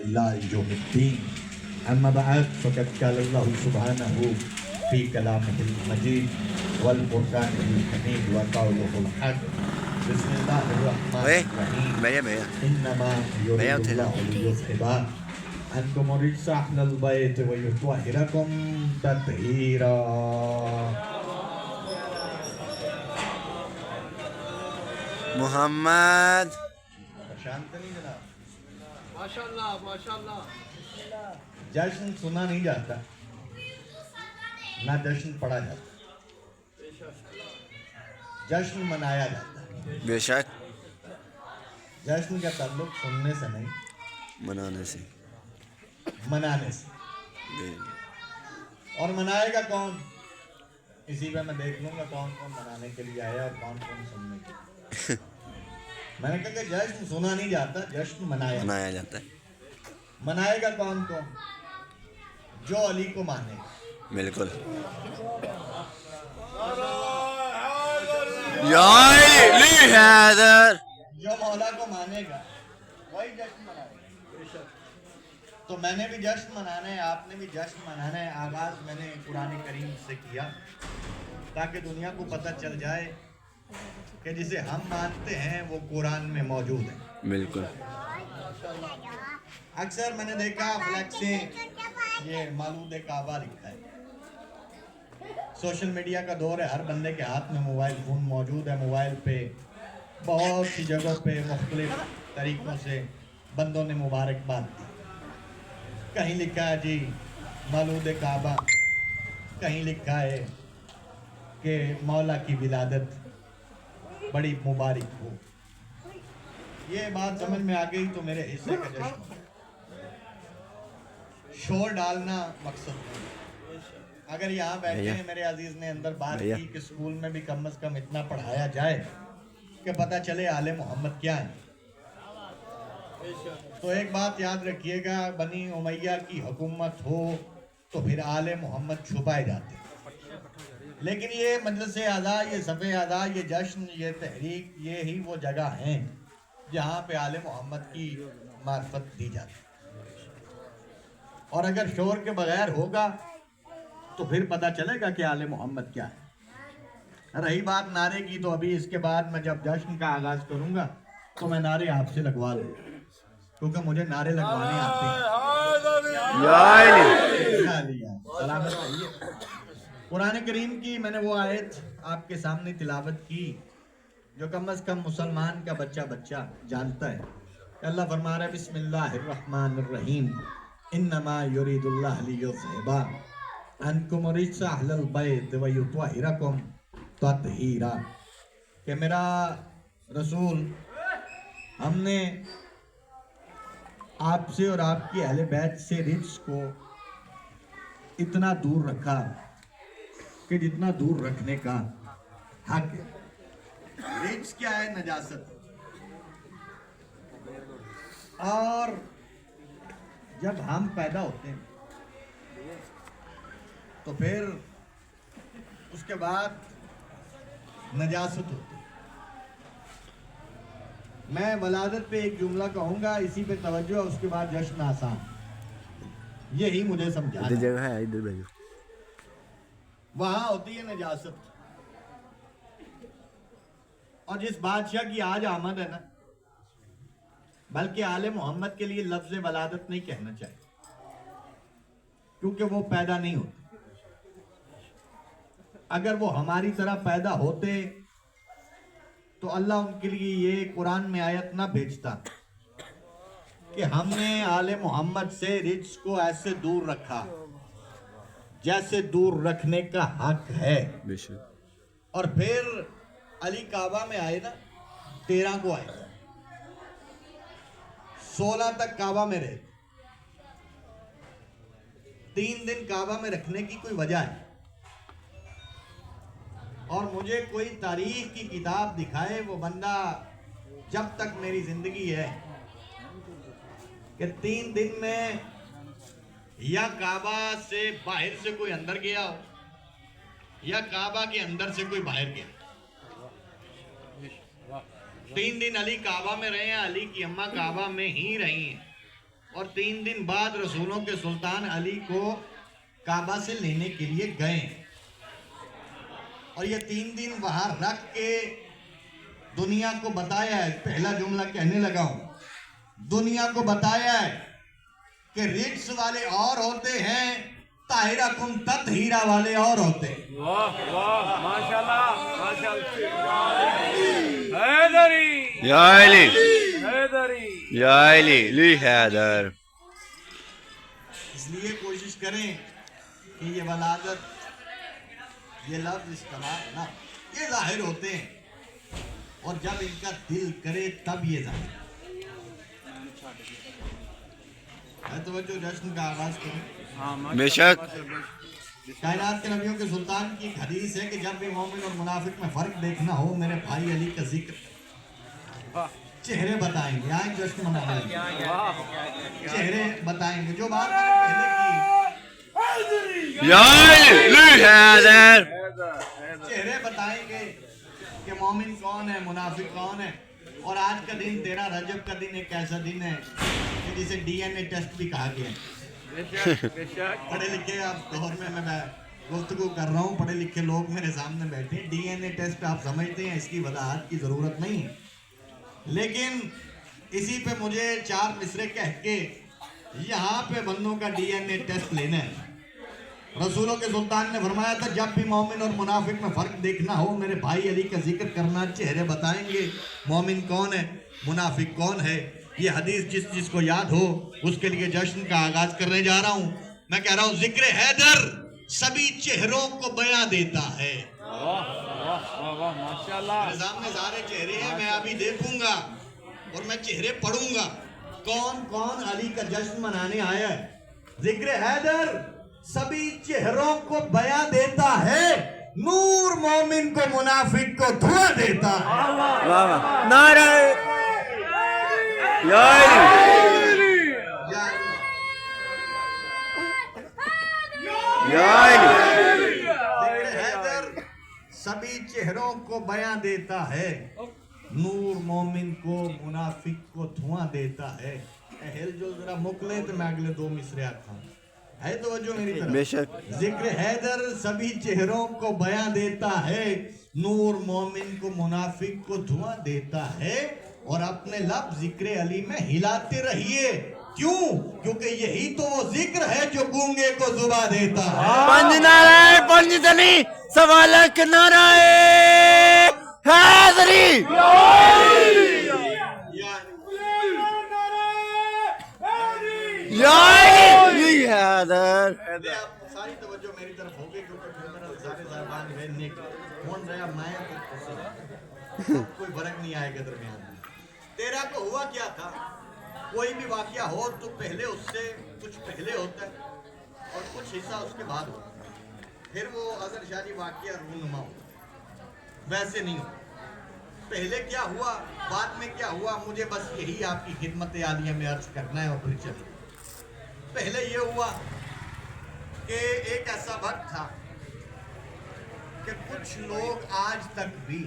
إلى يوم الدين أما بعد فقد قال الله سبحانه في كلامه المجيد والقرآن الحميد وقوله الحق بسم الله الرحمن الرحيم إنما يريد الله ليذهب عنكم الرجس أهل البيت ويطهركم تطهيرا. محمد شانت نہیں جناب؟ ماشاءاللہ ماشاءاللہ. جشن سنا نہیں جاتا نہ جشن پڑھا جاتا، جشن منایا جاتا ہے. بے شک جشن کا تعلق سننے سے نہیں، منانے سے. منانے سے. اور منائے گا کون؟ اسی پہ میں دیکھ لوں گا کون کون منانے کے لیے آیا اور کون کون سننے کے لیے. میں نے کہا کہ جشن سنا نہیں جاتا، جشن منایا جاتا ہے. منائے گا کون کون؟ جو علی کو مانے گا. بالکل. یا علی حیدر. جو مولا کو مانے گا وہی جشن منائے گا. تو میں نے بھی جشن منانا ہے، آپ نے بھی جشن منانا ہے. آغاز میں نے قرآن کریم سے کیا تاکہ دنیا کو پتہ چل جائے کہ جسے ہم مانتے ہیں وہ قرآن میں موجود ہے. بالکل. اکثر میں نے دیکھا فلیکسیں یہ مولود کعبہ لکھا ہے. سوشل میڈیا کا دور ہے، ہر بندے کے ہاتھ میں موبائل فون موجود ہے. موبائل پہ بہت سی جگہوں پہ مختلف طریقوں سے بندوں نے مبارکباد دی. کہیں لکھا ہے جی مولود کعبہ، کہیں لکھا ہے کہ مولا کی ولادت بڑی مبارک ہو. یہ بات سمجھ میں آ گئی تو میرے حصے کا جشن. شور ڈالنا مقصد نہیں. اگر یہاں بیٹھے ہیں میرے عزیز نے اندر بات کی کہ اسکول میں بھی کم از کم اتنا پڑھایا جائے کہ پتہ چلے آل محمد کیا ہے. تو ایک بات یاد رکھیے گا، بنی امیہ کی حکومت ہو تو پھر آل محمد چھپائے جاتے، لیکن یہ مجلس اعضاء، یہ صفِ اعضاء، یہ جشن، یہ تحریک، یہ ہی وہ جگہ ہیں جہاں پہ آل محمد کی معرفت دی جاتی. اور اگر شور کے بغیر ہوگا تو پھر پتہ چلے گا کہ آل محمد کیا ہے. رہی بات نعرے کی، تو ابھی اس کے بعد میں جب جشن کا آغاز کروں گا تو میں نعرے آپ سے لگوا لوں، کیونکہ مجھے نعرے لگوانے آتے ہیں. سلامت رہیے. قرآن کریم کی میں نے وہ آیت آپ کے سامنے تلاوت کی جو کم از کم مسلمان کا بچہ جانتا ہے. اللہ فرما رہا ہے بسم اللہ الرحمن الرحیم انما یرید اللہ لیذھب عنکم الرجس اہل البیت ویطہرکم تطہیرا. کہ میرا رسول ہم نے آپ سے اور آپ کی اہل بیت سے رجس کو اتنا دور رکھا کہ جتنا دور رکھنے کا حق ہے. رجس کیا ہے؟ نجاست. اور جب ہم پیدا ہوتے ہیں تو پھر اس کے بعد نجاست ہوتی ہے. میں ولادت پہ ایک جملہ کہوں گا، اسی پہ توجہ، اس کے بعد جشن آسان. یہی مجھے سمجھانا جگہ ہے ادھر بھائی. وہاں ہوتی ہے نجاست. اور جس بادشاہ کی آج آمد ہے نا، بلکہ آل محمد کے لیے لفظ ولادت نہیں کہنا چاہیے، کیونکہ وہ پیدا نہیں ہوتے. اگر وہ ہماری طرح پیدا ہوتے تو اللہ ان کے لیے یہ قرآن میں آیت نہ بھیجتا کہ ہم نے آل محمد سے رجس کو ایسے دور رکھا جیسے دور رکھنے کا حق ہے. اور پھر علی کعبہ میں آئے نا، 13 کو آئے، 16 تک کعبہ میں رہے. 3 دن کعبہ میں رکھنے کی کوئی وجہ ہے؟ اور مجھے کوئی تاریخ کی کتاب دکھائے وہ بندہ جب تک میری زندگی ہے کہ 3 دن میں یا کعبہ سے باہر سے کوئی اندر گیا ہو یا کعبہ کے اندر سے کوئی باہر گیا. 3 دن علی کعبہ میں رہے ہیں، علی کی اماں کعبہ میں ہی رہی ہیں. اور 3 दिन बाद रसूलों के सुल्तान अली को काबा से लेने के लिए गए और ये 3 दिन वहां रख के दुनिया को बताया है। पहला जुमला कहने लगा हूं, दुनिया को बताया है कि रिक्स वाले और होते हैं, ताहिरा कुम तत्हीरा वाले और होते हैं। वाह वाह माशाल्लाह माशाल्लाह। हैदरी या अली हैदरी या अली ली हैदर। इसलिए कोशिश करें कि ये वलादत, ये लफ्ज इस्तेमाल ना, ये जाहिर होते हैं और जब इनका दिल करे तब ये जाहिर है। तो जो जश्न का आगाज करें। बेशक कायनात के नबियों के सुल्तान की एक हदीस है कि जब भी मोमिन और मुनाफिक में फर्क देखना हो, मेरे भाई अली का जिक्र, चेहरे बताएंगे, आए जश्न मनाएंगे, चेहरे बताएंगे। जो बात मैंने पहले की, या अली ली हैदर। चेहरे बताएंगे कि मोमिन कौन है, मुनाफिक कौन है। और आज का दिन 13 रजब का दिन एक ऐसा दिन है कि जिसे डीएनए टेस्ट भी कहा गया है। पढ़े लिखे आप दौर में मैं गुफ्तगू कर रहा हूँ, पढ़े लिखे लोग मेरे सामने बैठे। डीएनए टेस्ट आप समझते हैं, इसकी वजाहत की ज़रूरत नहीं है, लेकिन इसी पे मुझे 4 मिसरे कह के यहाँ पे बंदों का डीएनए टेस्ट लेना है। रसूलों के सुल्तान ने फरमाया था, जब भी मोमिन और मुनाफिक में फ़र्क देखना हो, मेरे भाई अली का जिक्र करना, चेहरे बताएंगे मोमिन कौन है, मुनाफिक कौन है। ये हदीस जिसको याद हो उसके लिए जश्न का आगाज करने जा रहा हूँ। मैं कह रहा हूँ, जिक्र हैदर सभी चेहरों को बयां देता है। मेरे सामने सारे चेहरे हैं, मैं अभी देखूंगा और मैं चेहरे पढ़ूंगा कौन कौन अली का जश्न मनाने आया है। जिक्र हैदर सभी चेहरों को बयां देता है, नूर मोमिन को मुनाफिक को धुआं देता है। नारा या अली या अली। जिक्र हैदर सभी चेहरों को बयां देता है, नूर मोमिन को मुनाफिक को धुआं देता है। हिल जो जरा मुकले तो मैं अगले 2 मिसरे आता हूँ, है तो जो मेरी तरफ। बेशक जिक्र हैदर सभी चेहरों को बयां देता है, नूर मोमिन को मुनाफिक को धुआं देता है। और अपने लब जिक्र अली में हिलाते रहिए। क्यों? क्योंकि यही तो वो जिक्र है जो गूंगे को जुबा देता है। पंज नाराए पंज तनी सवालक नाराए हैदरी। या अली ली हैदर। आप सारी तवज्जो मेरी तरफ होगी, क्योंकि फिर मेरा सारे ज़बान में निक कौन रहा मैं तो कोई फर्क नहीं आएगा दरमियान में। 13 को हुआ क्या था? कोई भी वाकया हो तो पहले उससे कुछ पहले होता है और कुछ हिस्सा उसके बाद होता है, फिर वो अजर शादी वाकया रूनुमा होता। वैसे नहीं होता। पहले क्या हुआ, बाद में क्या हुआ, मुझे बस यही आपकी खिदमत आलिया में अर्ज करना है और फिर चलिए। पहले ये हुआ कि एक ऐसा वक्त था कि कुछ लोग आज तक भी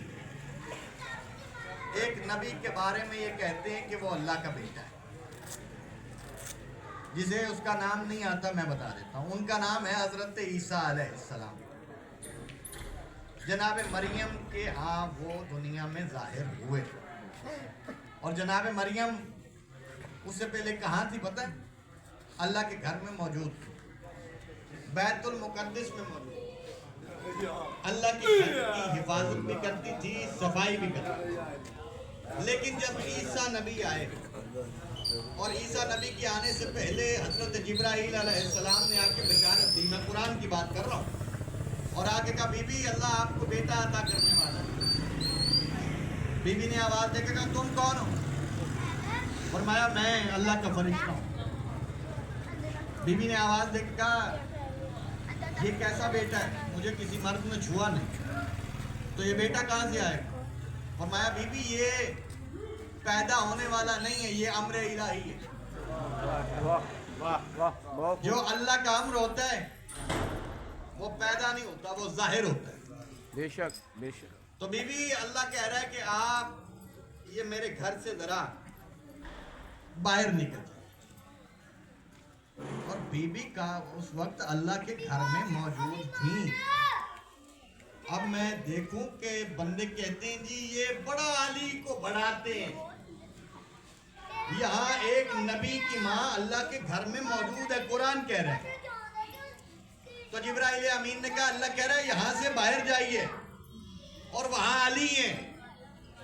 एक नबी के बारे में ये कहते हैं कि वो अल्लाह का बेटा है। जिसे उसका नाम नहीं आता मैं बता देता हूँ। उनका नाम है हजरत ईसा अलैहिस्सलाम। जनाब मरियम के हाँ वो दुनिया में जाहिर हुए और जनाब मरियम उससे पहले कहाँ थी पता है? अल्लाह के घर में मौजूद थी, बैतुल मुकद्दस में मौजूद, अल्लाह के घर की हिफाजत भी करती थी, सफाई भी करती थी। लेकिन जब ईसा नबी आए और ईसा नबी के आने से पहले हजरत जिब्राईल अलैहिस्सलाम ने आके बिशारत दी, मैं कुरान की बात कर रहा हूँ, और आगे कहा बीबी अल्लाह आपको बेटा अता करने वाला है। बीबी ने आवाज देकर कहा तुम कौन हो? फरमाया मैं अल्लाह का फरिश्ता हूँ। बीबी ने आवाज देकर कहा ये कैसा बेटा है, मुझे किसी मर्द ने छुआ नहीं, तो ये बेटा कहाँ से आएगा? फरमाया बीबी ये पैदा होने वाला नहीं है, ये अम्र इलाही है। जो अल्लाह का अम्र होता है वो पैदा नहीं होता, वो जाहिर होता है। बेशक बेशक। तो बीबी अल्लाह कह रहा है कि आप ये मेरे घर से जरा बाहर निकल जाए। बीबी का उस वक्त अल्लाह के घर में मौजूद थी। अब मैं देखूं कि बंदे कहते हैं जी ये बड़ा अली को बढ़ाते हैं। यहाँ एक नबी की माँ अल्लाह के घर में मौजूद है, कुरान कह रहा है। तो जिब्राइल अमीन ने कहा, अल्लाह कह रहा है यहाँ से बाहर जाइए और वहाँ अली है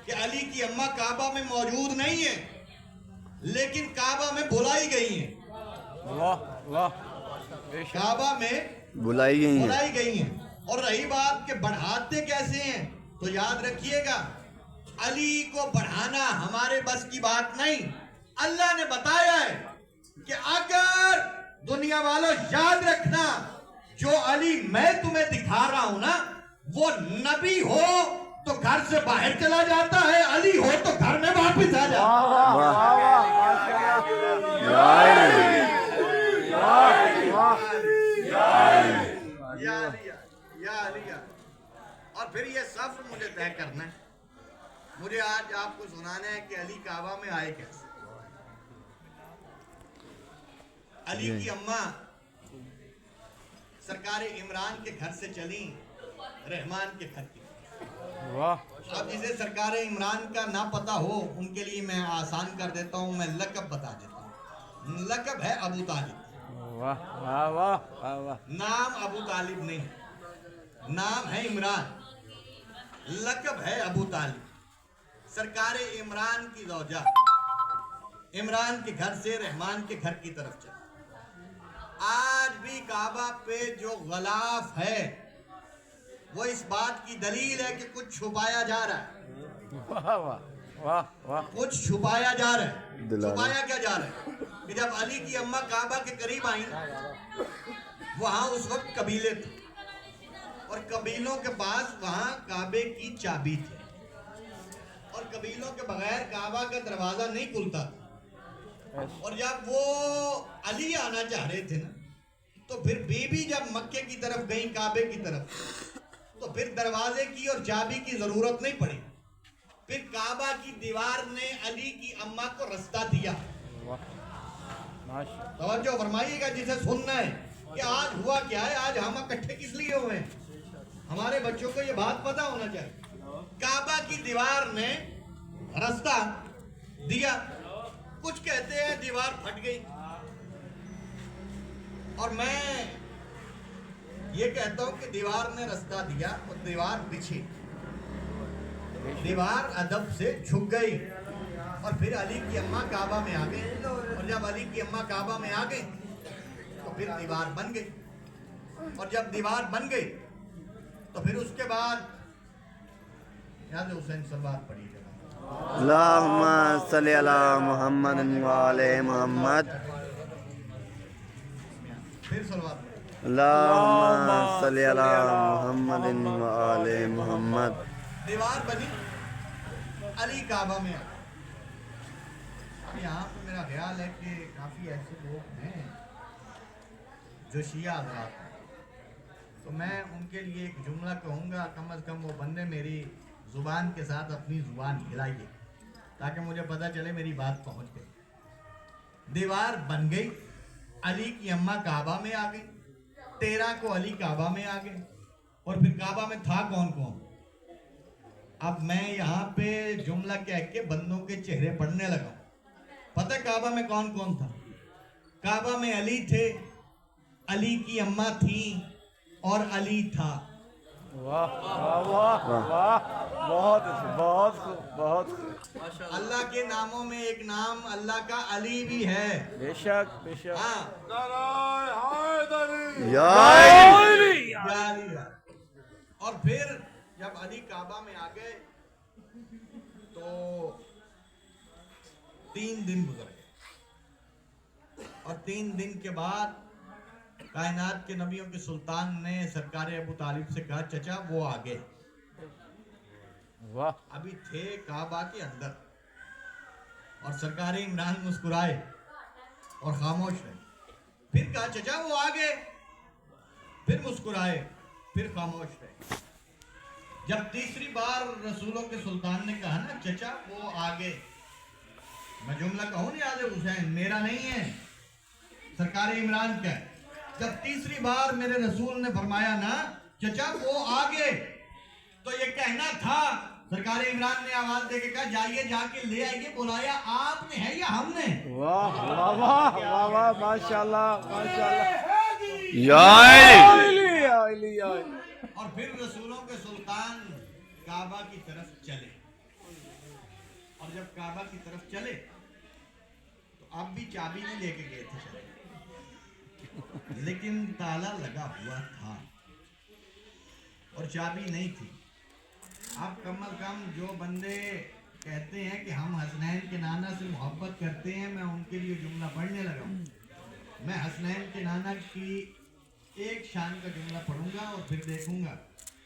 कि अली की अम्मा काबा में मौजूद नहीं है, लेकिन काबा में बुलाई गई है। वाह वाह, बेशक काबा में बुलाई गई है। बुलाई गई हैं। और रही बात कि बढ़ाते कैसे हैं, तो याद रखिएगा अली को बढ़ाना हमारे बस की बात नहीं। अल्लाह ने बताया है कि अगर दुनिया वालों याद रखना, जो अली मैं तुम्हें दिखा रहा हूं ना, वो नबी हो तो घर से बाहर चला जाता है, अली हो तो घर में वापस आ जाता है। और फिर ये सफर मुझे तय करना है। मुझे आज आपको सुनाना है कि अली काबा में आए कैसे। अली की अम्मा सरकार इमरान के घर से चली रहमान के घर की। वाह, अब जिसे सरकार इमरान का ना पता हो उनके लिए मैं आसान कर देता हूं, मैं लकब बता देता हूं। लकब है अबू तालिब। वाह वाह वाह वाह वाह। नाम अबू तालिब नहीं, नाम है इमरान, लकब है अबू तालिब। सरकार इमरान की ज़ौजा इमरान के घर से रहमान के घर की तरफ चली। आज भी काबा पे जो गलाफ है वो इस बात की दलील है कि कुछ छुपाया जा रहा है। वाह वाह वाह वाह। कुछ छुपाया जा रहा है। छुपाया क्या जा रहा है कि जब अली की अम्मा काबा के करीब आई, वहां उस वक्त कबीले थे और कबीलों के पास वहां काबे की चाबी थी और कबीलों के बगैर काबा का दरवाजा नहीं खुलता था। और जब वो अली आना चाह रहे थे ना, तो फिर बीबी जब मक्के की तरफ गई काबे की तरफ, तो फिर दरवाजे की और चाबी की जरूरत नहीं पड़ी। फिर काबा की दीवार ने अली की अम्मा को रास्ता दिया। तवज्जो फरमाइएगा, जिसे सुनना है कि आज हुआ क्या है, आज हम इकट्ठे किस लिए हुए हैं। हमारे बच्चों को ये बात पता होना चाहिए। काबा की दीवार ने रास्ता दिया। कुछ कहते हैं दीवार फट गई, और मैं ये कहता हूं कि दीवार ने रास्ता दिया और दीवार बिछी। दीवार अदब से झुक गई और फिर अली की अम्मा काबा में आ गई। और जब अली की अम्मा काबा में आ गई तो फिर दीवार बन गई। और जब दीवार बन गई तो फिर उसके बाद याद हुसैन सलवात पढ़ी। अल्लाहुम्मा सल्ली अला मुहम्मद व आले मुहम्मद। फिर सलवात अल्लाहुम्मा सल्ली अला मुहम्मद व आले मुहम्मद। दीवार बनी, अली काबा में आ। यहाँ पे मेरा ख्याल है कि काफ़ी ऐसे लोग हैं जो शिया हज़रात हैं, तो मैं उनके लिए एक जुमला कहूँगा। कम अज़ कम वो बंदे मेरी ज़ुबान के साथ अपनी ज़ुबान हिलाइए ताकि मुझे पता चले मेरी बात पहुँच गई। दीवार बन गई, अली की अम्मा काबा में आ गई, 13 को अली काबा में आ गए। और फिर काबा में था कौन कौन। अब मैं यहाँ पे जुमला कह के बंदों के चेहरे पढ़ने लगा। पता है काबा में कौन कौन था। काबा में अली थे, अली की अम्मा थी और अली था। वाह वाह वाह वाह, बहुत बहुत बहुत। अल्लाह के नामों में एक नाम अल्लाह का अली भी है। बेशक बेशक। हाँ, या अली। और फिर जब अली काबा में आ गए तो 3 दिन गुजर गए। और 3 दिन के बाद कायनात के नबियों के सुल्तान ने सरकार अबू तालिब से कहा, चचा वो आ गए। वाह। अभी थे काबा के अंदर और सरकार इमरान मुस्कुराए और खामोश रहे। फिर कहा, चचा वो आ गए। फिर मुस्कुराए, फिर खामोश रहे। जब तीसरी बार रसूलों के सुल्तान ने कहा ना, चचा वो आ गए, मैं जुमला कहूँ नहीं, याद हुसैन मेरा नहीं है, सरकार इमरान का है। जब तीसरी बार मेरे रसूल ने फरमाया ना चचा वो आगे, तो ये कहना था, सरकार इमरान ने आवाज देके कहा जाइए जाके ले आइए। बुलाया आपने है या हमने? वाह वाह वाह वाह वाह माशाल्लाह माशाल्लाह या अली और फिर रसूलों के सुल्तान काबा की तरफ चले, और जब काबा की तरफ चले तो अब भी चाबी नहीं लेके गए थे शायद, लेकिन ताला लगा हुआ था और चाबी नहीं थी। अब कम अज कम जो बंदे कहते हैं कि हम हसनैन के नाना से मोहब्बत करते हैं, मैं उनके लिए जुमला पढ़ने लगा हूँ। मैं हसनैन के नाना की एक शान का जुमला पढ़ूंगा और फिर देखूंगा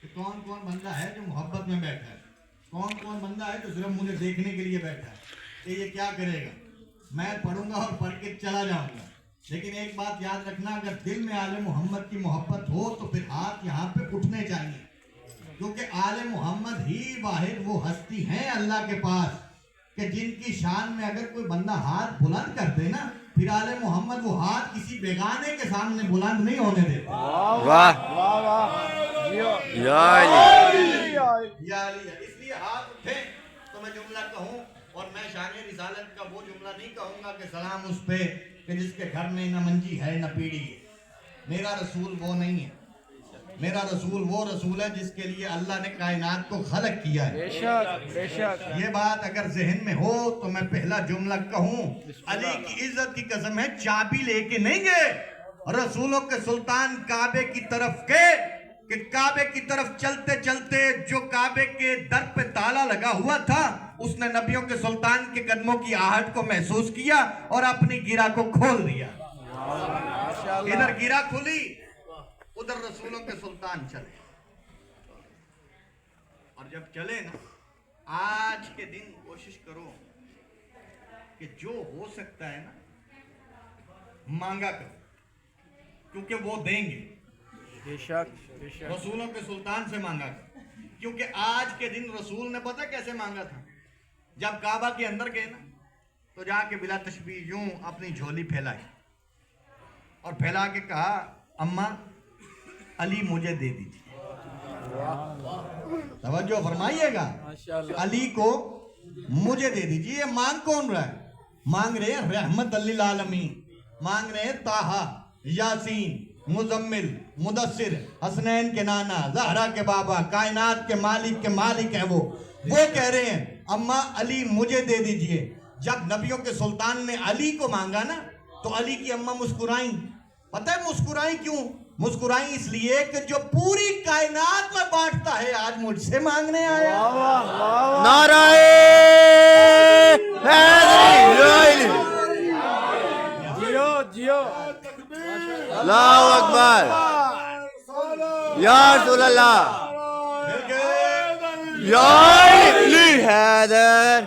कि कौन कौन बंदा है जो मोहब्बत में बैठा है, कौन कौन बंदा है जो सिर्फ मुझे देखने के लिए बैठा है कि ये क्या करेगा। मैं पढ़ूंगा और पढ़ के चला जाऊंगा, लेकिन एक बात याद रखना, अगर दिल में आले मोहम्मद की मोहब्बत हो तो फिर हाथ यहाँ पे उठने चाहिए, क्योंकि आले मोहम्मद ही वाहिद वो हस्ती हैं अल्लाह के पास कि जिनकी शान में अगर कोई बंदा हाथ बुलंद कर दे ना, फिर आले मोहम्मद वो हाथ किसी बेगाने के सामने बुलंद नहीं होने देते। वाह वाह वाह या अली या अली, इसलिए हाथ उठे तो मैं जुमला कहूँ, और मैं शान रिसालत का वो जुमला नहीं कहूँगा कि सलाम उस पे कि जिसके घर में न मंजी है न पीढ़ी है। मेरा रसूल वो नहीं है, मेरा रसूल वो रसूल है जिसके लिए अल्लाह ने कायनात को खलक किया है। बेशक बेशक ये बात अगर जहन में हो तो मैं पहला जुमला कहूँ, अली की इज्जत की कसम है चाबी लेके नहीं गए रसूलों के सुल्तान काबे की तरफ के, कि काबे की तरफ चलते चलते जो काबे के दर पे ताला लगा हुआ था, उसने नबियों के सुल्तान के कदमों की आहट को महसूस किया और अपनी गिरा को खोल दिया। इधर गिरा खुली, उधर रसूलों के सुल्तान चले, और जब चले ना, आज के दिन कोशिश करो कि जो हो सकता है ना मांगा करो, क्योंकि वो देंगे। बेशक बेशक रसूलों के सुल्तान से मांगा करो, क्योंकि आज के दिन रसूल ने पता कैसे मांगा था, जब काबा के अंदर गए ना तो जाके बिला तशबीह यूं अपनी झोली फैलाई और फैला के कहा अम्मा अली मुझे दे दीजिए। तवज्जो फरमाइएगा, माशाल्लाह अली को मुझे दे दीजिए। ये मांग कौन रहा है? मांग रहे हैं रहमत लिल आलमीन, मांग रहे हैं ताहा, यासीन, मुजम्मिल, मुदस्सिर, हसनैन के नाना, ज़हरा के बाबा, कायनात के मालिक है वो कह रहे हैं अम्मा अली मुझे दे दीजिए। जब नबियों के सुल्तान ने अली को मांगा ना तो अली की अम्मा मुस्कुराई। पता है मुस्कुराई क्यों? मुस्कुराई इसलिए कि जो पूरी कायनात में बांटता है आज मुझसे मांगने आया। नाराए हैदरी जियो जियो अल्लाहु अकबर या रसूल अल्लाह या अली हैदर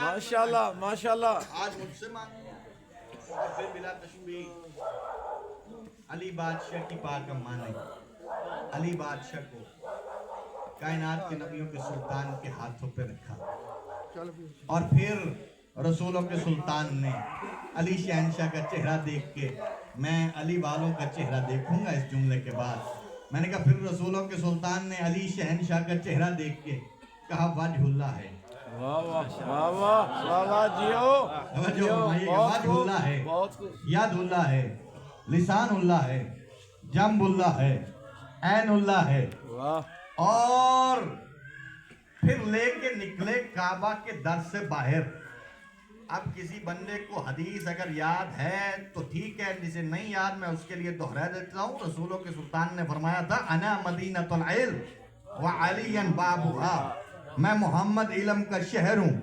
माशाल्लाह माशाल्लाह आज मुझसे मांगे और फिर बिला तशबीह अली बादशाह की पाक अम्मा ने अली बादशाह को कायनात के नबियों के सुल्तान के हाथों पे रखा, और फिर रसूलों के सुल्तान ने अली शहनशाह का चेहरा देख के, मैं अली वालों का चेहरा देखूंगा इस जुमले के बाद, मैंने कहा फिर रसूलों के सुल्तान ने अली शहनशाह का चेहरा देख के कहा वजहुल्लाह है। वाह वाह वाह वाह वाह वाह जियो वजहुल्लाह है, बहुत खूब यादुल्लाह है, लिसानुल्लाह है, जम्बुल्लाह है, ऐनुल्लाह है। वाह और फिर लेके निकले काबा के दर से बाहर। अब किसी बंदे को हदीस अगर याद है तो ठीक है, जिसे नहीं याद मैं उसके लिए दोहरा देता हूँ। रसूलों के सुल्तान ने फरमाया था अना मदीनतुल इल्म व अलीयन बाबुहा, मैं मोहम्मद इल्म का शहर हूँ,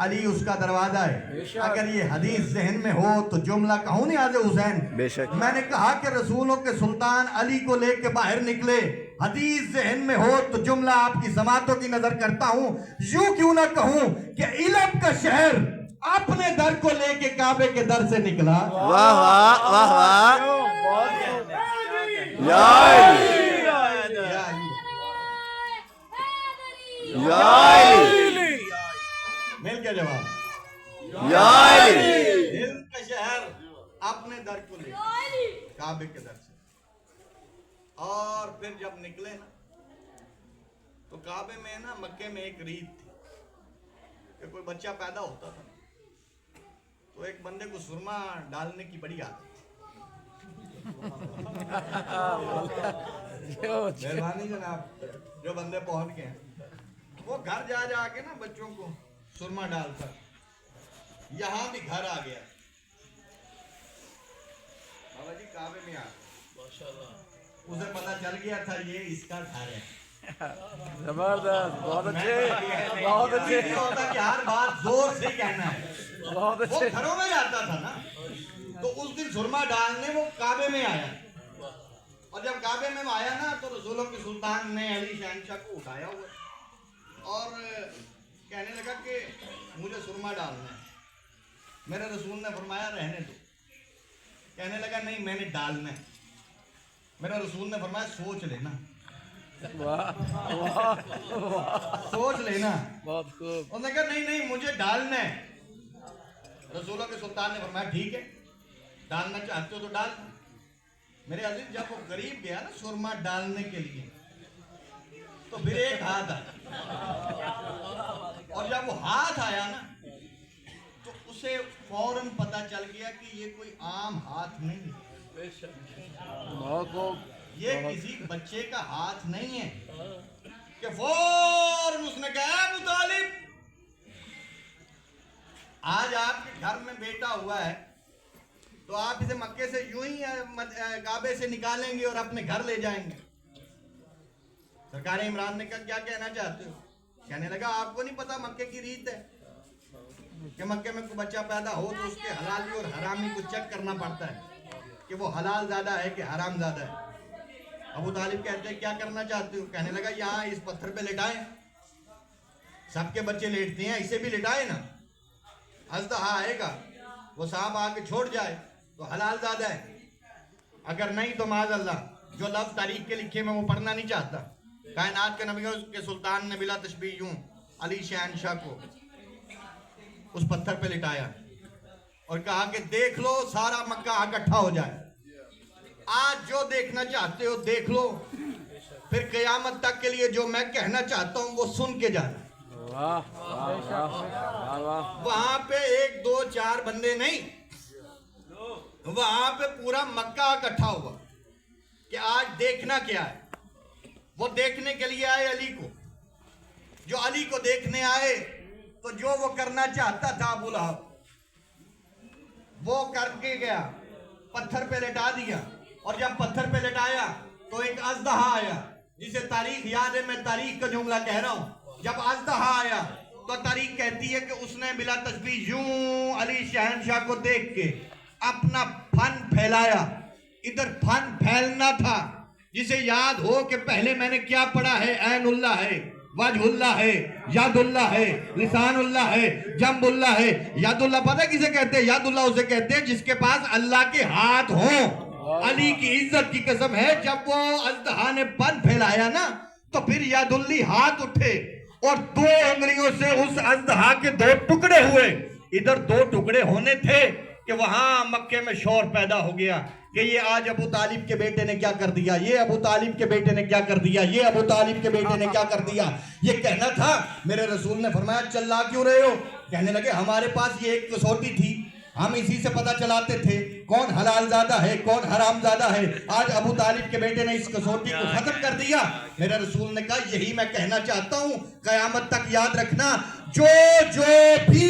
अली उसका दरवाजा है। अगर ये हदीस जहन में हो तो जुमला कहूँ नहीं आजे हुसैन। बेशक। मैंने कहा कि रसूलों के सुल्तान अली को लेके बाहर निकले, हदीस जहन में हो तो जुमला आपकी समातों की नजर करता हूँ। यूं क्यों ना कहूँ कि इल्म का शहर अपने दर को लेके काबे के दर से निकला। वाह वाह वाह वाह बहुत खूब या अली या अली मिल के जवाब या अली इल्म का शहर अपने दर को ले काबे के दर से। और फिर जब निकले ना तो काबे में ना मक्के में एक रीत थी कि कोई बच्चा पैदा होता था तो एक बंदे को सुरमा डालने की बड़ी आदत थी। मेहरबानी जनाब, जो बंदे पहुंच गए हैं वो घर जा जाके ना बच्चों को सुरमा डालता। यहाँ भी घर आ गया, बाबा जी काबे में आ गए, उसे पता चल गया था ये इसका घर है। जबरदस्त, बहुत अच्छे, बहुत अच्छे, नहीं होता कि हर बात जोर से कहना है। बहुत वो अच्छे। घरों में जाता था ना, तो उस दिन सुरमा डालने वो काबे में आया, और जब काबे में आया ना तो रसूलों के सुल्तान ने अली शहनशाह को उठाया हुआ और कहने लगा कि मुझे सुरमा डालना है। मेरे रसूल ने फरमाया रहने दो। कहने लगा नहीं मैंने डालना है। मेरे रसूल ने फरमाया सोच लेना, वाह वाह वाह, सोच लेना। बहुत खूब। उसने कहा नहीं नहीं मुझे डालना है। रसूलों के सुल्तान ने फरमाया ठीक है, डालना चाहते हो तो डाल। मेरे अजीज, जब वो करीब गया ना सुरमा डालने के लिए तो फिर एक हाथ आया, और जब वो हाथ आया ना तो उसे फौरन पता चल गया कि ये कोई आम हाथ नहीं है, बहुत खूब। ये किसी बच्चे का हाथ नहीं है। कि फौरन उसने कहा अबू तालिब, आज आपके घर में बेटा हुआ है तो आप इसे मक्के से यूं ही काबे से निकालेंगे और अपने घर ले जाएंगे। सरकार इमरान ने कहा क्या कहना चाहते हो? कहने लगा आपको नहीं पता मक्के की रीत है कि मक्के में कोई बच्चा पैदा हो तो उसके हलाली और हरामी को चेक करना पड़ता है कि वो हलाल ज्यादा है कि हराम ज्यादा है। अबू तालिब कहते हैं क्या करना चाहते हो? कहने लगा यहाँ इस पत्थर पे लिटाएं, सबके बच्चे लेटते हैं, इसे भी लिटाए ना, अज़दहा आएगा वो सांप आके छोड़ जाए तो हलाल ज्यादा है, अगर नहीं तो माज़अल्लाह जो लफ्ज़ तारीख के लिखे मैं वो पढ़ना नहीं चाहता। कायनात के नबियों के सुल्तान ने बिला तशबीह यूं अली शहनशाह को उस पत्थर पे लिटाया और कहा कि देख लो सारा मक्का इकट्ठा हो जाए, आज जो देखना चाहते हो देख लो, फिर क़यामत तक के लिए जो मैं कहना चाहता हूँ वो सुन के जाना। वाह वाह वाह वाह। वहां पे एक दो चार बंदे नहीं, वहां पे पूरा मक्का इकट्ठा हुआ कि आज देखना क्या है। वो देखने के लिए आए अली को, जो अली को देखने आए तो जो वो करना चाहता था अबू लहब वो करके गया, पत्थर पे लेटा दिया, और जब पत्थर पे लेटाया तो एक अज़दहा आया जिसे तारीख याद है, मैं तारीख का जुमला कह रहा हूं। जब अज़दहा आया तो तारीख कहती है कि उसने बिला तस्बीह यूं अली शहनशाह को देख के अपना फन फैलाया। इधर फन फैलना था जिसे याद हो कि पहले मैंने क्या पढ़ा है, ऐनुल्लाह है, वजहुल्लाह है, यादुल्लाह है, लिसानुल्लाह है, जंबुल्लाह है। यादुल्लाह पता है किसे कहते हैं? यादुल्लाह उसे कहते हैं जिसके पास अल्लाह के हाथ हों। अली की इज्जत की कसम है, जब वो अज़दहा ने फन फैलाया ना तो फिर यादुल्ली हाथ उठे और दो उंगलियों से उस अज़दहा के दो टुकड़े हुए। इधर दो टुकड़े होने थे कि वहां मक्के में शोर पैदा हो गया कि ये आज अबू तालिब के बेटे ने क्या कर दिया, ये अबू तालिब के बेटे ने क्या कर दिया, ये अबू तालिब के बेटे ने क्या कर दिया। ये कहना था। मेरे रसूल ने फरमाया चिल्ला क्यों रहे हो? कहने लगे हमारे पास ये एक कसौटी थी, हम इसी से पता चलाते थे कौन हलाल ज़्यादा है कौन हराम ज़्यादा है। आज अबू तालिब के बेटे ने इस कसौटी को खत्म कर दिया। मेरे रसूल ने कहा यही मैं कहना चाहता हूँ, क़यामत तक याद रखना जो जो भी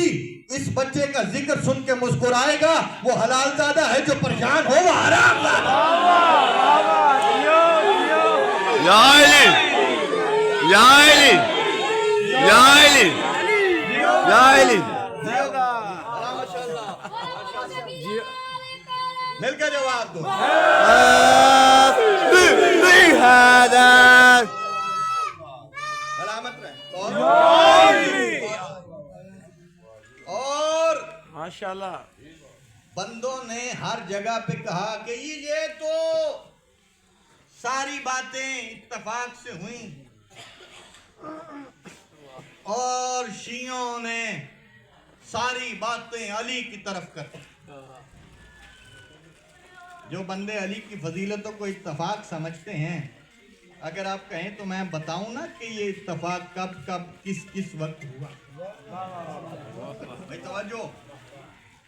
इस बच्चे का जिक्र सुन के मुस्कुराएगा वो हलाल ज़्यादा है, जो परेशान हो वो हराम ज़्यादा। या अली, या अली, या अली, या अली। मिलकर जवाब दो। सलामत रहे। और माशाल्लाह बंदों ने हर जगह पे कहा कि ये तो सारी बातें इत्तफाक से हुई, और शियों ने सारी बातें अली की तरफ कर दी। जो बंदे अली की फजीलतों को इत्तफाक समझते हैं, अगर आप कहें तो मैं बताऊं ना कि ये इत्तफाक कब कब किस किस वक्त हुआ। भाई तवज्जो,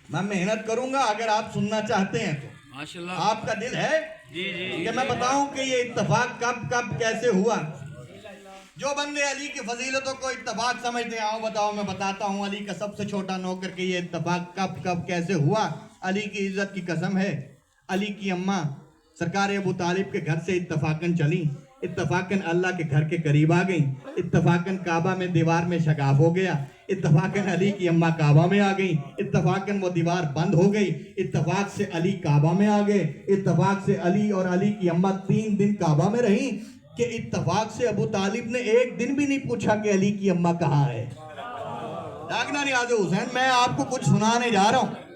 मैं मेहनत करूंगा अगर आप सुनना चाहते हैं तो। माशाल्लाह। आपका दिल है कि मैं बताऊं कि ये इत्तफाक कब कब कैसे हुआ। जो बंदे अली की फजीलतों को इत्तफाक समझते हैं, आओ बताओ, मैं बताता हूं अली का सबसे छोटा नौकर कि ये इत्तफाक कब कब कैसे हुआ। अली की इज्जत की कसम है, अली की अम्मा सरकार अबू तालिब के घर से इत्तफाकन चली, इत्तफाकन अल्लाह के घर के करीब आ गई, इत्तफाकन काबा में दीवार में शगाफ हो गया, इत्तफाकन अली की अम्मा काबा में आ गई, इत्तफाकन वो दीवार बंद हो गई, इत्तफाक से अली काबा में आ गए, इत्तफाक से अली और अली की अम्मा 3 दिन काबा में रही कि इत्तफाक से अबू तालिब ने एक दिन भी नहीं पूछा कि अली की अम्मा कहाँ है। दागना नियाज़ हुसैन, मैं आपको कुछ सुनाने जा रहा हूँ।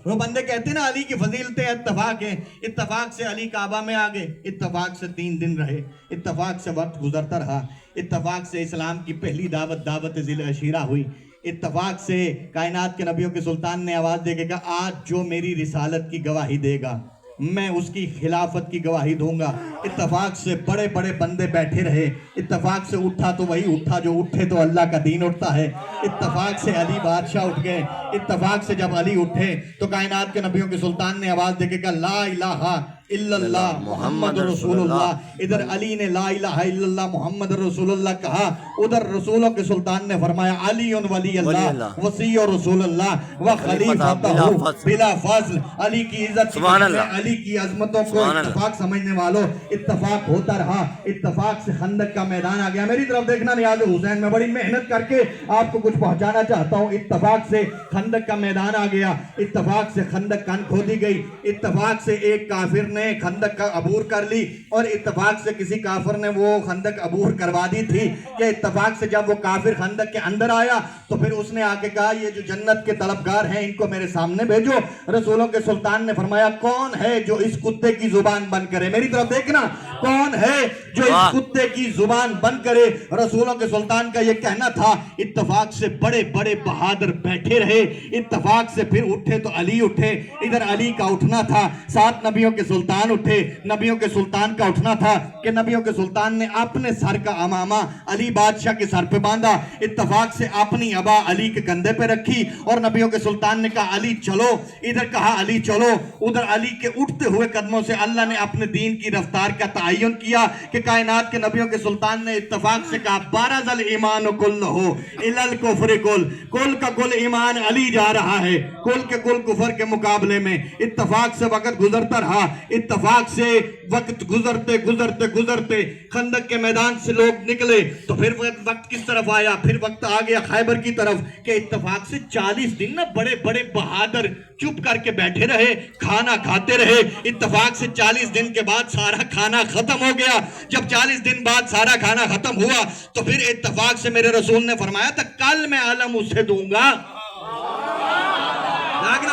वो बंदे कहते हैं ना अली की फजीलतें इत्तफाक है, इत्तफाक से अली काबा में आ गए, इत्तफाक से 3 दिन रहे, इत्तफाक से वक्त गुजरता रहा, इत्तफाक से इस्लाम की पहली दावत ज़िल अशीरा हुई, इत्तफाक से कायनात के नबियों के सुल्तान ने आवाज़ दे के कहा आज जो मेरी रिसालत की गवाही देगा मैं उसकी खिलाफत की गवाही दूंगा। इत्तफाक से बड़े बड़े बंदे बैठे रहे, इत्तफाक से उठा तो वही उठा जो उठे तो अल्लाह का दीन उठता है। इत्तफाक से अली बादशाह उठ गए, इत्तफाक से जब अली उठे तो कायनात के नबियों के सुल्तान ने आवाज देके कहा ला इलाहा इल्लल्लाह मुहम्मद रसूलुल्लाह। इधर अली ने ला इलाहा इल्लल्लाह मुहम्मद रसूलुल्लाह कहा, उधर रसूलों के सुल्तान ने फरमाया अली वली अल्लाह वसी और रसूलुल्लाह व खलीफतहु बिला फज़ल। अली की इज्जत, अली की अजमतों को इत्तफाक समझने वालों, इत्तफाक होता रहा। इत्तफाक से खंदक का मैदान आ गया। मेरी तरफ देखना नियाज़ हुसैन, मैं बड़ी मेहनत करके आपको कुछ पहुंचाना चाहता हूं। इत्तफाक से खंदक का मैदान आ गया, इत्तफाक से खंदक कान खोदी गई, इत्तफाक से एक काफिर ने खंदक का अबूर कर ली और इत्तफाक से किसी काफिर ने वो खंदक अबूर करवा दी थी कि इत्तफाक से जब वो काफिर खंदक के अंदर आया तो फिर उसने आके कहा ये जो जन्नत के तलबगार हैं इनको मेरे सामने भेजो। रसूलों के सुल्तान ने फरमाया कौन है जो इस कुत्ते की जुबान बंद करे। मेरी तरफ देखना, कौन है जो इस कुत्ते की जुबान बंद करे। रसूलों के सुल्तान का ये कहना था। इत्तफाक से बड़े बड़े बहादुर बैठे रहे, इत्तफाक से फिर उठे तो अली उठे। इधर अली का उठना था, 7 नबियों के सुल्तान उठे, नबियों के सुल्तान का उठना था कि नबियों के सुल्तान ने अपने सर का अमामा अली बादशाह के सर पे बांधा, इत्तफाक से अपनी अबा अली के कंधे पे रखी और नबियों के सुल्तान ने कहा अली चलो। इधर कहा अली चलो, उधर अली के उठते हुए कदमों से अल्लाह ने अपने दीन की रफ्तार का तयन किया कि कायनात के नबियों के सुल्तान ने इत्तफाक से कहा बारज़ल ईमान कुल्लहु इलल कुफ्र कुल का कुल ईमान अली जा रहा है कुल के कुल कुफर के मुकाबले में। इत्तफाक से वक्त गुजरता रहा, इत्तफाक से वक्त गुजरते गुजरते गुजरते खंदक के मैदान से लोग निकले तो फिर वक्त किस तरफ आया, फिर वक्त आ गया खैबर की तरफ कि इत्तफाक से 40 दिन ना बड़े बड़े बहादुर चुप करके बैठे रहे, खाना खाते रहे। इत्तफाक से 40 दिन के बाद सारा खाना खत्म हो गया। जब 40 दिन बाद सारा खाना खत्म हुआ तो फिर इत्तफाक से मेरे रसूल ने फरमाया था कल मैं आलम उसे दूंगा।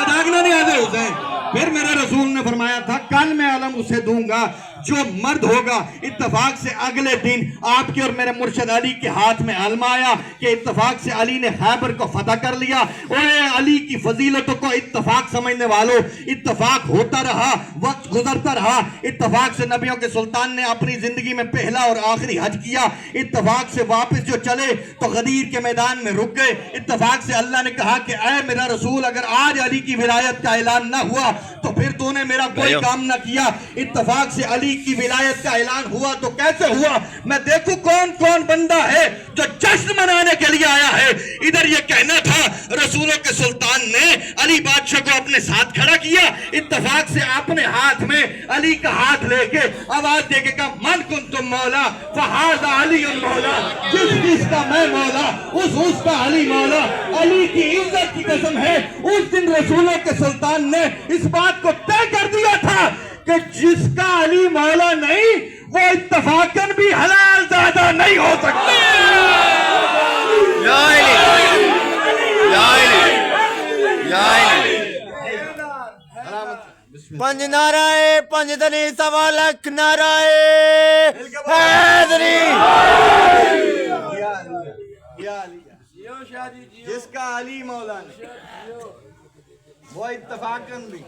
दागना नहीं आते हुसैन। फिर मेरे रसूल ने फरमाया था कल मैं आलम उसे दूंगा जो मर्द होगा। इत्तफाक से अगले दिन आपके और मेरे मुर्शद अली के हाथ में अलमा आया कि इत्तफाक से अली ने खैबर को फतह कर लिया। और अली की फजीलतों को इत्तफाक समझने वालों, इत्तफाक होता रहा, वक्त गुजरता रहा। इत्तफाक से नबियों के सुल्तान ने अपनी जिंदगी में पहला और आखिरी हज किया। इत्तफाक से वापस जो चले तो गदीर के मैदान में रुक गए। इत्तफाक से अल्लाह ने कहा कि ऐ मेरा रसूल अगर आज अली की विलायत का ऐलान ना हुआ तो फिर तूने मेरा कोई काम ना किया। इत्तफाक से अली की विलायत का ऐलान हुआ तो कैसे हुआ, मैं देखूं कौन कौन बंदा है जो जश्न मनाने के लिए आया है। इधर ये कहना था रसूलों के सुल्तान ने अली बादशाह को अपने साथ खड़ा किया। इत्तफाक से अपने हाथ में अली का हाथ लेके आवाज देके कहा मन कुन तुम मौला फहाज़ा अली मौला, जिसका मैं मौला उसका अली मौला। अली की इज्जत की कसम है उस दिन रसूलों के सुल्तान ने इस बात को तय कर दिया था कि जिसका अली मौला नहीं वो इत्तफाकन भी हलाल ज़्यादा नहीं हो सकता। पंज नाराए पंज दनी सवा लख नाराए हैदरी। जिसका अली मौला नहीं वो इत्तफाकन भी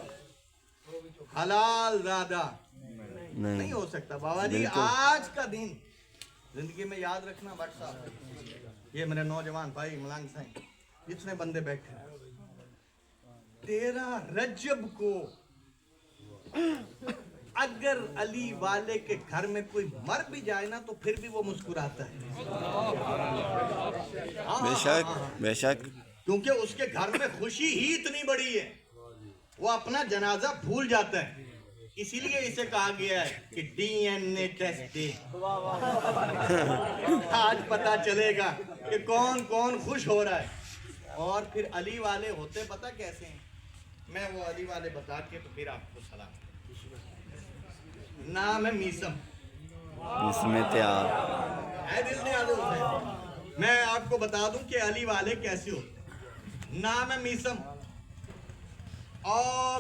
हलाल ज़्यादा नहीं नहीं हो सकता बाबा जी। बिल्कुल। आज का दिन जिंदगी में याद रखना भट्ट साहब, ये मेरे नौजवान भाई मलंग साहब जितने बंदे बैठे हैं, 13 रजब को अगर अली वाले के घर में कोई मर भी जाए ना तो फिर भी वो मुस्कुराता है। हाँ, बेशक हाँ, हाँ। बेशक क्योंकि उसके घर में खुशी ही इतनी बड़ी है, वो अपना जनाजा भूल जाता है। इसीलिए इसे कहा गया है कि DNA टेस्ट दे। आज पता चलेगा कि कौन कौन खुश हो रहा है। और फिर अली वाले होते पता कैसे हैं, मैं वो अली वाले बता के तो फिर आपको सलाम। नाम है मीसम, इसमें तैयार है दिल ने आदो हुसैन। मैं आपको बता दूं कि अली वाले कैसे होते। नाम है मीसम और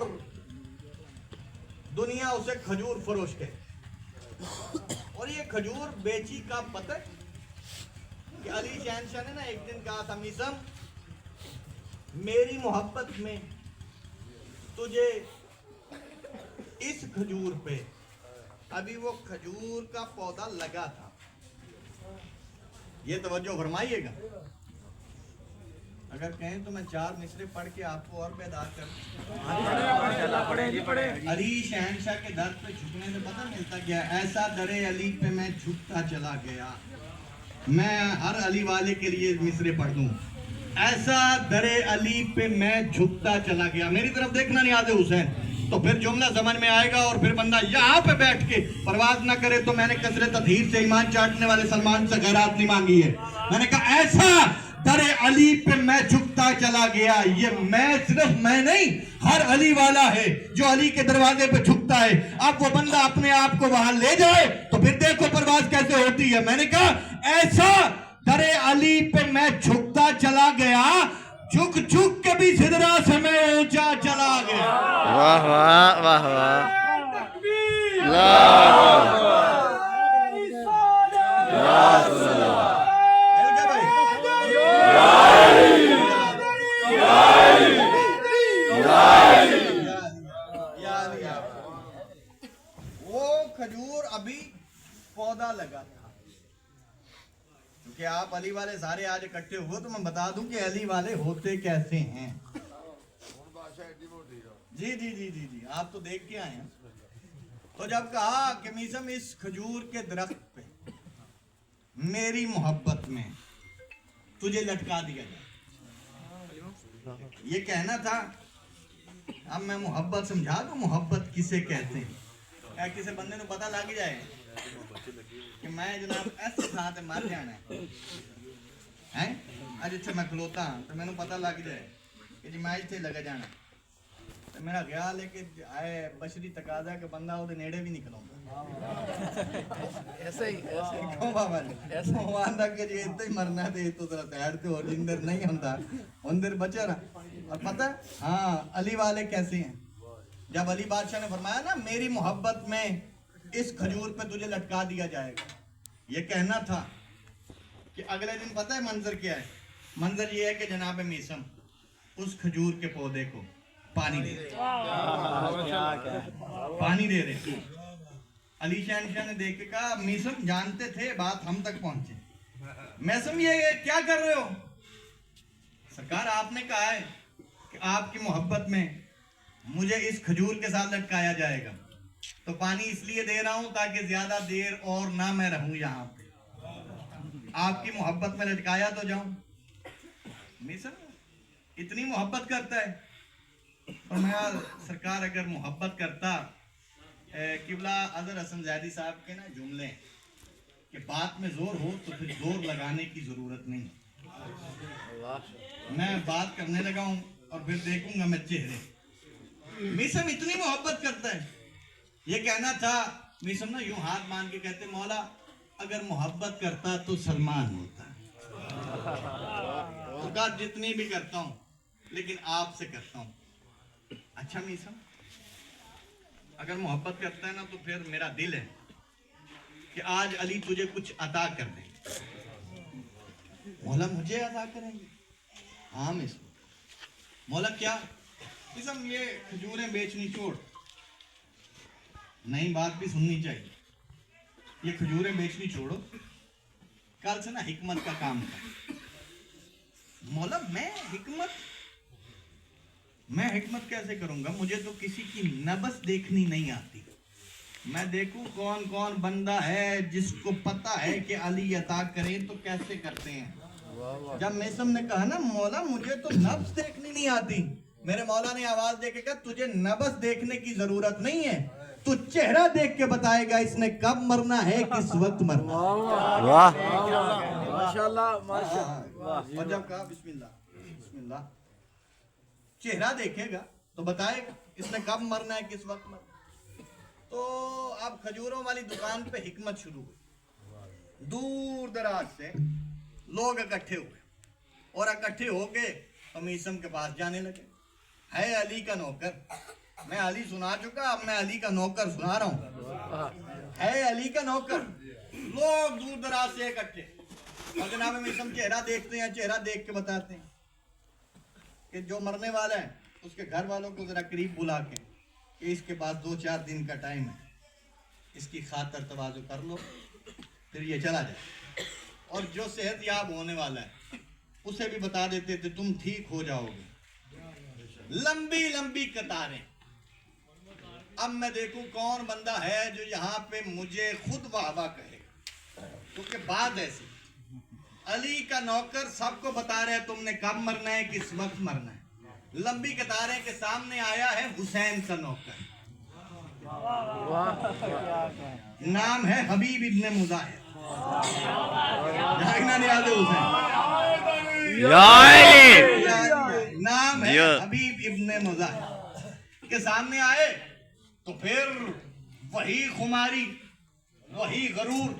दुनिया उसे खजूर फरोश कहती। और ये खजूर बेची का पता है कि अली शहनशाह ने ना एक दिन कहा था, मीसम मेरी मोहब्बत में तुझे इस खजूर पे, अभी वो खजूर का पौधा लगा था, ये तवज्जो फरमाइएगा। अगर कहें तो मैं 4 मिसरे पढ़ के आपको और बेदार करूं। अली शहनशाह के दर पे झुकने से पता मिलता क्या, ऐसा दरे अली पे मैं झुकता चला गया। मैं हर अली वाले के लिए मिसरे पढ़ दूं। ऐसा दरे अली पे मैं झुकता चला गया। मेरी तरफ देखना नहीं आते हुसैन, तो फिर जुमला समझ में आएगा और फिर बंदा यहाँ पे बैठ के परवाज ना करे। तो मैंने कसरत अधीर से ईमान चाटने वाले सलमान से खैरात नहीं मांगी है। मैंने कहा ऐसा दरे अली पे मैं झुकता चला गया। ये मैं सिर्फ मैं नहीं, हर अली वाला है जो अली के दरवाजे पे झुकता है। अब वो बंदा अपने आप को वहां ले जाए तो फिर देखो परवाज कैसे होती है। मैंने कहा ऐसा दरे अली पे मैं झुकता चला गया, झुक झुक के भी सिदरा से मैं ऊंचा चला गया। वाह वाह वाह वाह वो खजूर अभी पौधा लगा था। क्योंकि आप अली वाले सारे आज इकट्ठे हुए तो मैं बता दूं कि अली वाले होते कैसे हैं। जी जी जी जी जी आप तो देख के आए हैं। तो जब कहा कि मीसम इस खजूर के दरख्त पे मेरी मोहब्बत में तुझे लटका दिया जाए, ये कहना था। अब मैं मोहब्बत समझा दूं, मोहब्बत किसे कहते हैं। क्या किसी बंदे को पता लग जाए कि मैं जनाब ऐसे साथ मर जाना है अज इतने मैं खलोता हाँ तो मैंने पता लग जाए कि जी मैं इतने लगा जाना, तो मेरा ख्याल है कि आए बशरी तकाजा के बंदा वो नेड़े भी नहीं खलोता। ऐसे ही क्यों बाबा जी ऐसा हुआ था कि जी इतना ही मरना थे तो जरा तैयार थे और जिंदर नहीं होता उनदर बचा ना। और पता है हाँ अली वाले कैसे हैं। जब अली बादशाह ने फरमाया ना मेरी मोहब्बत में इस खजूर पे तुझे लटका दिया जाएगा, ये कहना था कि अगले दिन पता है मंजर क्या है। मंजर ये है कि जनाब मीसम उस खजूर के पौधे को पानी दे रहे, पानी दे रहे। अली शहनशाह ने देख के कहा मीसम जानते थे बात हम तक पहुंचे। मीसम ये क्या कर रहे हो? सरकार आपने कहा है कि आपकी मोहब्बत में मुझे इस खजूर के साथ लटकाया जाएगा, तो पानी इसलिए दे रहा हूं ताकि ज्यादा देर और ना मैं रहूं यहाँ पे, आपकी मोहब्बत में लटकाया तो जाऊं। मिसर इतनी मोहब्बत करता है। और मैं सरकार अगर मोहब्बत करता किबला अजहर हसन ज़ैदी साहब के ना जुमले कि बात में जोर हो तो फिर जोर लगाने की जरूरत नहीं। मैं बात करने लगा हूं और फिर देखूंगा मैं चेहरे। मिसम इतनी मोहब्बत करता है, ये कहना था मिसम ना यूं हाथ मान के कहते मौला अगर मोहब्बत करता तो सलमान होता। तो जितनी भी करता हूं लेकिन आपसे करता हूं। अच्छा मिसम अगर मोहब्बत करता है ना तो फिर मेरा दिल है कि आज अली तुझे कुछ अता कर दे। मौला मुझे अता करेंगे? हाँ मिसम। मौला क्या? मिसम ये खजूरें बेचनी छोड़, नई बात भी सुननी चाहिए। ये खजूरें बेचनी छोड़ो, कल से ना हिकमत का काम कर। मौला मैं हिकमत कैसे करूंगा? मुझे तो किसी की नबस देखनी नहीं आती। मैं देखूं कौन कौन बंदा है जिसको पता है कि अली अता करें तो कैसे करते हैं। जब मेसम ने कहा ना मौला मुझे तो नब्स देखनी नहीं आती, मेरे मौला ने आवाज दे के कहा तुझे नब्स देखने की जरूरत नहीं है, तू चेहरा देख के बताएगा इसने कब मरना है, किस वक्त मरना है। वाह माशाल्लाह माशाल्लाह। और जब कहा बिस्मिल्लाह बिस्मिल्लाह, चेहरा देखेगा तो बताएगा इसने कब मरना है, किस वक्त मरना है। तो अब खजूरों वाली दुकान पे हिकमत शुरू हुई। दूर दराज से लोग इकट्ठे हुए और इकट्ठे होके तो मीसम के पास जाने लगे। है अली का नौकर, मैं अली सुना चुका, अब मैं अली का नौकर सुना रहा हूँ। है अली का नौकर। लोग दूर दराज से इकट्ठे और जनाब मीसम चेहरा देखते हैं, चेहरा देख के बताते हैं कि जो मरने वाला है उसके घर वालों को जरा करीब बुला के कि इसके पास 2-4 दिन का टाइम है, इसकी खातर तवाज़ु कर लो, फिर ये चला जाए। और जो सेहत याब होने वाला है उसे भी बता देते थे तुम ठीक हो जाओगे। लंबी लंबी कतारें। अब मैं देखूं कौन बंदा है जो यहाँ पे मुझे खुद वाह वाह कहे, क्योंकि बात ऐसी, अली का नौकर सबको बता रहे तुमने कब मरना है, किस वक्त मरना है। लंबी कतारें के सामने आया है हुसैन का नौकर, नाम है हबीब इब्ने मुजाहिर। नाम है हबीब इब्ने मुजाहिर के सामने आए तो फिर वही खुमारी, वही गरूर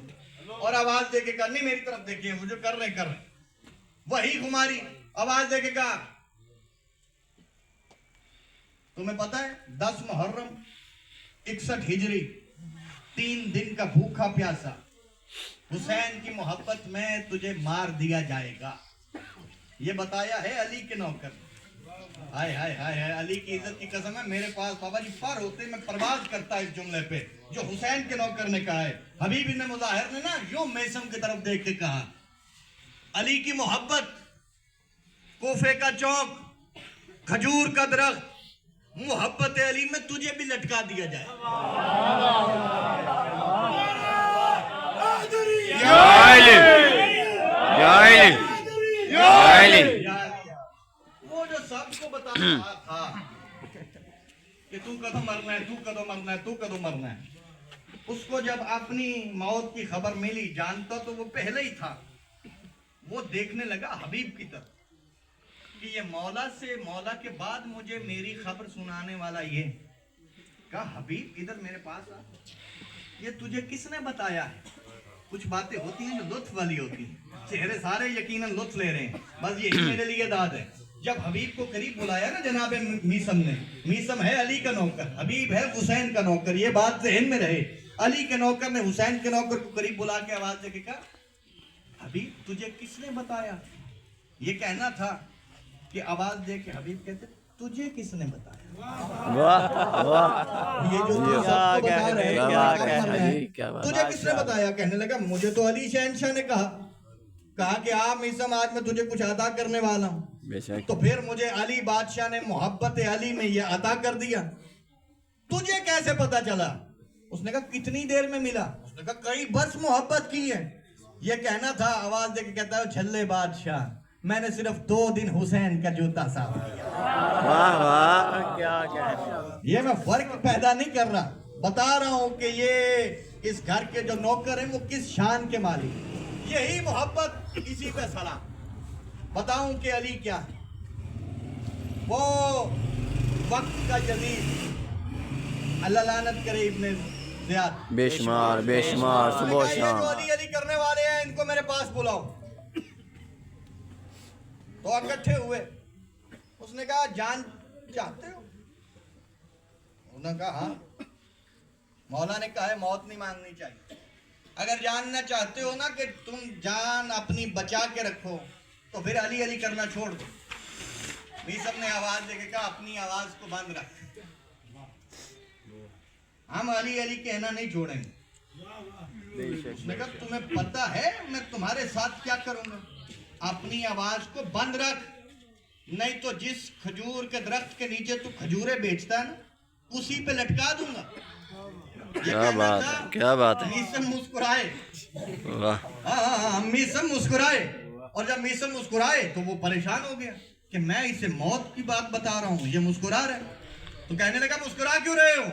और आवाज देके कहा, नहीं मेरी तरफ देखिए, वो जो कर रहे वही खुमारी आवाज देके कहा, तुम्हें पता है 10 मुहर्रम 61 हिजरी 3 दिन का भूखा प्यासा हुसैन की मोहब्बत में तुझे मार दिया जाएगा। ये बताया है अली के नौकर। हाय हाय हाय हाय, अली की इज्जत की कसम है, मेरे पास बाबा जी पर होते मैं परवाज करता इस जुमले पे जो हुसैन के नौकर ने कहा है। हबीब इब्ने मुजाहिर ने ना यूं मेसम की तरफ देख के कहा, अली की मोहब्बत, कोफे का चौक, खजूर का दरख्त, मोहब्बत अली में तुझे भी लटका दिया जाए। वो जो सबको बता रहा था कि तू कदों मरना है, तू कदों मरना है, तू कदों मरना है, उसको जब अपनी मौत की खबर मिली, जानता तो वो पहले ही था, वो देखने लगा हबीब की तरफ कि ये मौला से, मौला के बाद मुझे मेरी खबर सुनाने वाला ये। कहा हबीब इधर मेरे पास आ, ये तुझे किसने बताया है? कुछ बातें होती हैं जो लुत्फ वाली होती हैं, चेहरे सारे यकीनन लुत्फ ले रहे हैं, बस यही मेरे लिए दाद है। जब हबीब को करीब बुलाया ना जनाब मीसम ने, मीसम है अली का नौकर, हबीब है हुसैन का नौकर, ये बात ज़हन में रहे। अली के नौकर ने हुसैन के नौकर को करीब बुला के आवाज देके कहा, हबीब तुझे किसने बताया? ये कहना था कि आवाज दे के हबीब कहते तुझे किसने बताया? ये जो सबको बता रहे हैं, तुझे किसने बताया? कहने लगा मुझे तो अली शहनशाह ने कहा कि आप मीसम आज मैं तुझे कुछ अता करने वाला हूँ। तो फिर मुझे अली बादशाह ने मोहब्बत अली में ये अता कर दिया। तुझे कैसे पता चला? उसने कहा कितनी देर में मिला? उसने कहा कई बरस मोहब्बत की है। ये कहना था, आवाज देके कहता है झल्ले बादशाह, मैंने सिर्फ 2 दिन हुसैन का जूता साफ किया। वाह वाह, क्या ये मैं फर्क पैदा नहीं कर रहा, बता रहा हूं कि ये इस घर के जो नौकर हैं वो किस शान के मालिक। यही मोहब्बत, इसी पे सलाम। बताऊं कि अली क्या है? वो वक्त का जदीद, अल्लाह लानत करे इब्ने ज़ियाद, बेशुमार बेशुमार सुबह ये शाम। जो अली अली करने वाले हैं इनको मेरे पास बुलाओ। तो इकट्ठे हुए। उसने कहा जान चाहते हो? उन्होंने कहा हाँ। मौला ने कहा है मौत नहीं मांगनी चाहिए। अगर जानना चाहते हो ना कि तुम जान अपनी बचा के रखो तो फिर अली अली करना छोड़ दो। मीसम ने आवाज देके कहा अपनी आवाज को बंद रख। हम अली अली कहना नहीं छोड़ेंगे। उसने कहा तुम्हें पता है मैं तुम्हारे साथ क्या करूंगा? अपनी आवाज को बंद रख, नहीं तो जिस खजूर के दरख्त के नीचे तू खजूरें बेचता है ना उसी पे लटका दूंगा। क्या बात है, क्या बात है। मीसम मुस्कुराए, वाह, मीसम मुस्कुराए, और जब मीसम मुस्कुराए तो वो परेशान हो गया कि मैं इसे मौत की बात बता रहा हूँ, ये मुस्कुरा रहा है। तो कहने लगा मुस्कुरा क्यों रहे हो?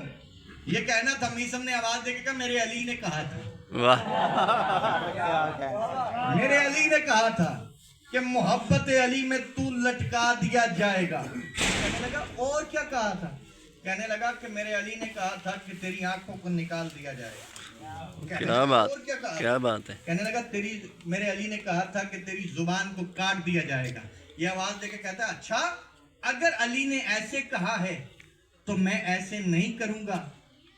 ये कहना था, मीसम ने आवाज देके कहा मेरे अली ने कहा था, वाह, मेरे अली ने कहा था कि मोहब्बत अली में तू लटका दिया जाएगा। कहने लगा और क्या कहा था? कहने लगा कि मेरे अली ने कहा था कि तेरी आंखों को निकाल दिया जाएगा। क्या बात, और क्या कहा? क्या बात है। कहने लगा मेरे अली ने कहा था कि तेरी जुबान को काट दिया जाएगा। ये आवाज देके कहता है अच्छा अगर अली ने ऐसे कहा है तो मैं ऐसे नहीं करूंगा,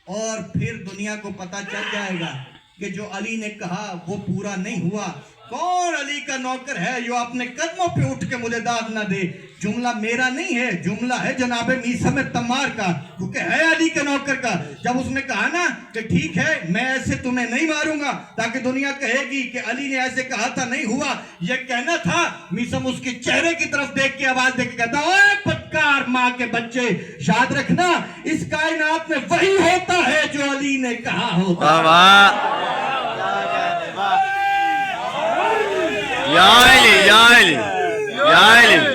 और फिर दुनिया को पता चल जाएगा कि जो अली ने कहा वो पूरा नहीं हुआ। कौन अली का नौकर है जो अपने कदमों पे उठ के मुझे दाद ना दे? जुमला मेरा नहीं है, जुमला है जनाबे मीसम तम्मार का, क्योंकि है अली के नौकर का। जब उसने कहा ना कि ठीक है मैं ऐसे तुम्हें नहीं मारूंगा ताकि दुनिया कहेगी कि अली ने ऐसे कहा था नहीं हुआ, ये कहना था, मीसम उसके चेहरे की तरफ देख के आवाज देके कहता ओए पत्कार माँ के बच्चे, याद रखना इस कायनात में वही होता है जो अली ने कहा होता। वाह वाह, या अली, या अली, या अली।